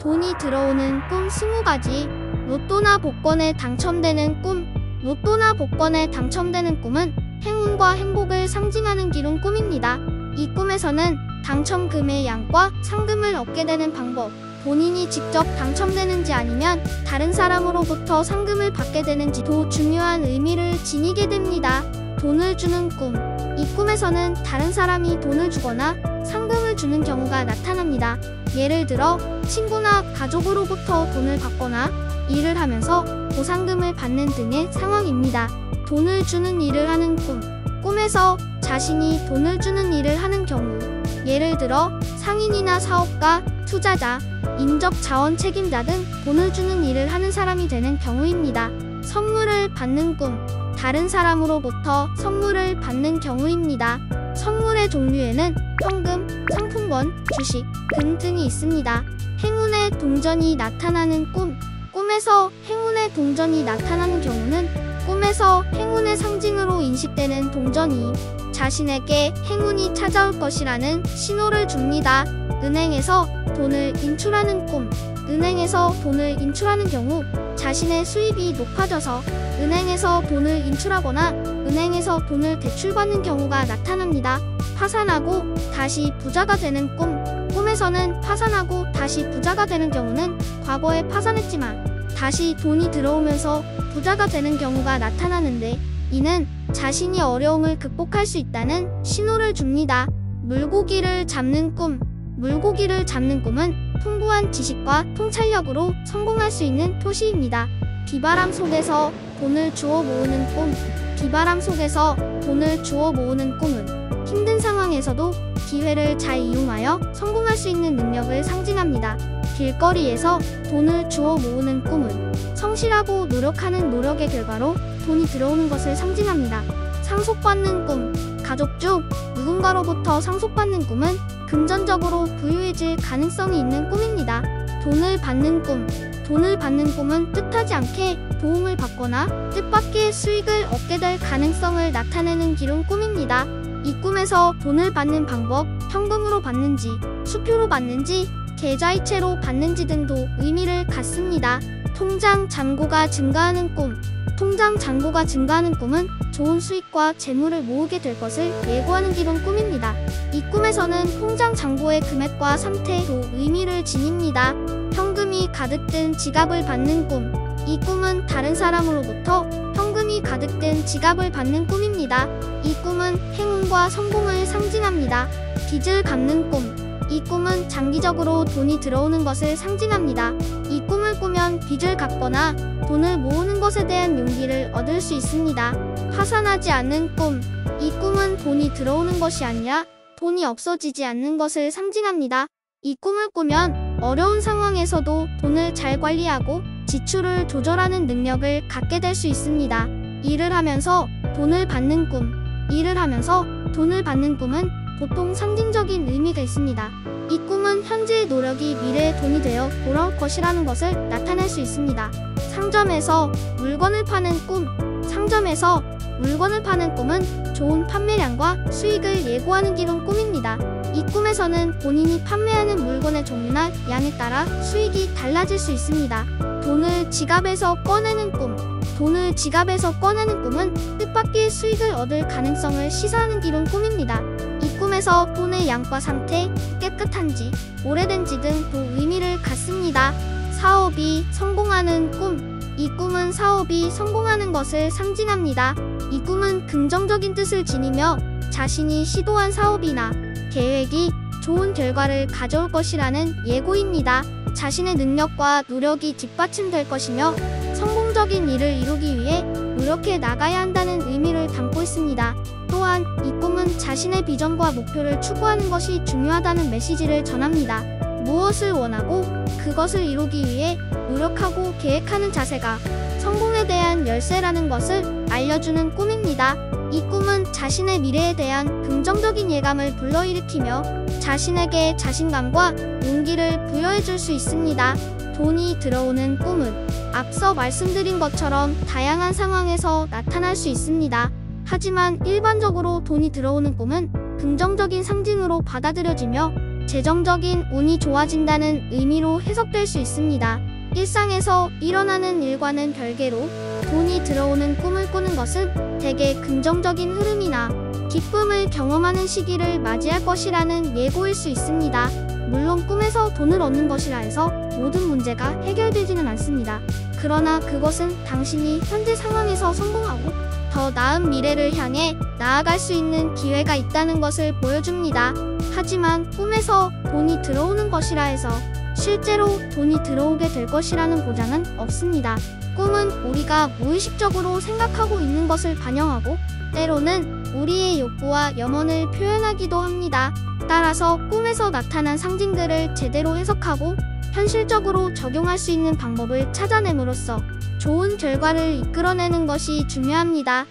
돈이 들어오는 꿈 20가지. 로또나 복권에 당첨되는 꿈. 로또나 복권에 당첨되는 꿈은 행운과 행복을 상징하는 기존 꿈입니다. 이 꿈에서는 당첨금의 양과 상금을 얻게 되는 방법, 본인이 직접 당첨되는지 아니면 다른 사람으로부터 상금을 받게 되는지 도 중요한 의미를 지니게 됩니다. 돈을 주는 꿈. 이 꿈에서는 다른 사람이 돈을 주거나 상금을 주는 경우가 나타납니다. 예를 들어 친구나 가족으로부터 돈을 받거나 일을 하면서 보상금을 받는 등의 상황입니다. 돈을 주는 일을 하는 꿈. 꿈에서 자신이 돈을 주는 일을 하는 경우, 예를 들어 상인이나 사업가, 투자자, 인적 자원 책임자 등 돈을 주는 일을 하는 사람이 되는 경우입니다. 선물을 받는 꿈. 다른 사람으로부터 선물을 받는 경우입니다. 선물의 종류에는 현금, 상품권, 주식, 금 등이 있습니다. 행운의 동전이 나타나는 꿈. 꿈에서 행운의 동전이 나타나는 경우는 꿈에서 행운의 상징으로 인식되는 동전이 자신에게 행운이 찾아올 것이라는 신호를 줍니다. 은행에서 돈을 인출하는 꿈. 은행에서 돈을 인출하는 경우 자신의 수입이 높아져서 은행에서 돈을 인출하거나 은행에서 돈을 대출받는 경우가 나타납니다. 파산하고 다시 부자가 되는 꿈. 꿈에서는 파산하고 다시 부자가 되는 경우는 과거에 파산했지만 다시 돈이 들어오면서 부자가 되는 경우가 나타나는데, 이는 자신이 어려움을 극복할 수 있다는 신호를 줍니다. 물고기를 잡는 꿈. 물고기를 잡는 꿈은 풍부한 지식과 통찰력으로 성공할 수 있는 표시입니다. 비바람 속에서 돈을 주워 모으는 꿈. 비바람 속에서 돈을 주워 모으는 꿈은 힘든 상황에서도 기회를 잘 이용하여 성공할 수 있는 능력을 상징합니다. 길거리에서 돈을 주워 모으는 꿈은 성실하고 노력하는 노력의 결과로 돈이 들어오는 것을 상징합니다. 상속받는 꿈. 가족 중 누군가로부터 상속받는 꿈은 금전적으로 부유해질 가능성이 있는 꿈입니다. 돈을 받는 꿈. 돈을 받는 꿈은 뜻하지 않게 도움을 받거나 뜻밖의 수익을 얻게 될 가능성을 나타내는 기존 꿈입니다. 이 꿈에서 돈을 받는 방법, 현금으로 받는지, 수표로 받는지, 계좌이체로 받는지 등도 의미를 갖습니다. 통장 잔고가 증가하는 꿈. 통장 잔고가 증가하는 꿈은 좋은 수익과 재물을 모으게 될 것을 예고하는 기존 꿈입니다. 이 꿈에서는 통장 잔고의 금액과 상태도 의미를 지닙니다. 현금이 가득 든 지갑을 받는 꿈. 이 꿈은 다른 사람으로부터 현금이 가득 든 지갑을 받는 꿈입니다. 이 꿈은 행운과 성공을 상징합니다. 빚을 갚는 꿈. 이 꿈은 장기적으로 돈이 들어오는 것을 상징합니다. 이 꿈을 꾸면 빚을 갚거나 돈을 모으는 것에 대한 용기를 얻을 수 있습니다. 파산하지 않는 꿈. 이 꿈은 돈이 들어오는 것이 아니라 돈이 없어지지 않는 것을 상징합니다. 이 꿈을 꾸면 어려운 상황에서도 돈을 잘 관리하고 지출을 조절하는 능력을 갖게 될 수 있습니다. 일을 하면서 돈을 받는 꿈. 일을 하면서 돈을 받는 꿈은 보통 상징적인 의미가 있습니다. 이 꿈은 현재의 노력이 미래의 돈이 되어 돌아올 것이라는 것을 나타낼 수 있습니다. 상점에서 물건을 파는 꿈. 상점에서 물건을 파는 꿈은 좋은 판매량과 수익을 예고하는 기존 꿈입니다. 이 꿈에서는 본인이 판매하는 물건의 종류나 양에 따라 수익이 달라질 수 있습니다. 돈을 지갑에서 꺼내는 꿈. 돈을 지갑에서 꺼내는 꿈은 뜻밖의 수익을 얻을 가능성을 시사하는 기존 꿈입니다. 이 꿈에서 돈의 양과 상태, 깨끗한지, 오래된지 등도 의미를 갖습니다. 사업이 성공하는 꿈. 이 꿈은 사업이 성공하는 것을 상징합니다. 이 꿈은 긍정적인 뜻을 지니며 자신이 시도한 사업이나 계획이 좋은 결과를 가져올 것이라는 예고입니다. 자신의 능력과 노력이 뒷받침될 것이며 성공적인 일을 이루기 위해 노력해 나가야 한다는 의미를 담고 있습니다. 또한 이 꿈은 자신의 비전과 목표를 추구하는 것이 중요하다는 메시지를 전합니다. 무엇을 원하고 그것을 이루기 위해 노력하고 계획하는 자세가 성공에 대한 열쇠라는 것을 알려주는 꿈입니다. 이 꿈은 자신의 미래에 대한 긍정적인 예감을 불러일으키며 자신에게 자신감과 용기를 부여해 줄 수 있습니다. 돈이 들어오는 꿈은 앞서 말씀드린 것처럼 다양한 상황에서 나타날 수 있습니다. 하지만 일반적으로 돈이 들어오는 꿈은 긍정적인 상징으로 받아들여지며 재정적인 운이 좋아진다는 의미로 해석될 수 있습니다. 일상에서 일어나는 일과는 별개로 돈이 들어오는 꿈을 꾸는 것은 대개 긍정적인 흐름이나 기쁨을 경험하는 시기를 맞이할 것이라는 예고일 수 있습니다. 물론 꿈에서 돈을 얻는 것이라 해서 모든 문제가 해결되지는 않습니다. 그러나 그것은 당신이 현재 상황에서 성공하고 더 나은 미래를 향해 나아갈 수 있는 기회가 있다는 것을 보여줍니다. 하지만 꿈에서 돈이 들어오는 것이라 해서 실제로 돈이 들어오게 될 것이라는 보장은 없습니다. 꿈은 우리가 무의식적으로 생각하고 있는 것을 반영하고 때로는 우리의 욕구와 염원을 표현하기도 합니다. 따라서 꿈에서 나타난 상징들을 제대로 해석하고 현실적으로 적용할 수 있는 방법을 찾아냄으로써 좋은 결과를 이끌어내는 것이 중요합니다.